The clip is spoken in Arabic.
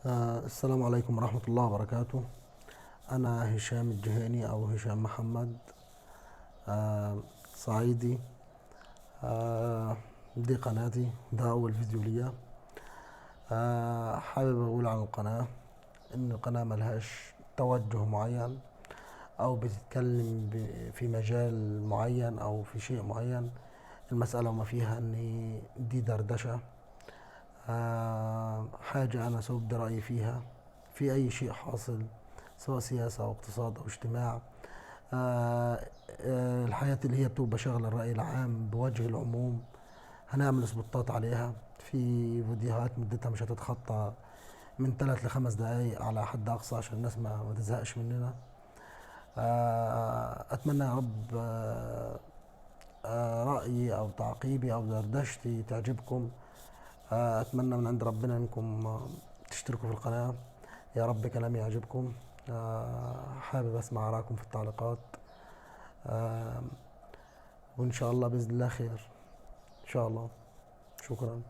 السلام عليكم ورحمة الله وبركاته. أنا هشام الجهيني أو هشام محمد، آه، صعيدي. دي قناتي، ده أول فيديو ليا. حابب أقول عن القناة إن القناة ملهاش توجه معين أو بتتكلم في مجال معين أو في شيء معين. المسألة وما فيها إن دي دردشة، حاجة أنا سأبدي رأيي فيها في أي شيء حاصل، سواء سياسة أو اقتصاد أو اجتماع. آه، الحياة اللي هي بتبقى شغلة الرأي العام بوجه العموم، هنعمل سبوتات عليها في فيديوهات مدتها مش هتتخطى من 3 ل5 دقايق على حد أقصى عشان الناس ما تزهقش مننا. أتمنى يا رب رأيي أو تعقيبي أو دردشتي تعجبكم. أتمنى من عند ربنا أنكم تشتركوا في القناة. يا رب كلامي يعجبكم. حابب أسمع آراءكم في التعليقات. وإن شاء الله بإذن الله خير إن شاء الله. شكرا.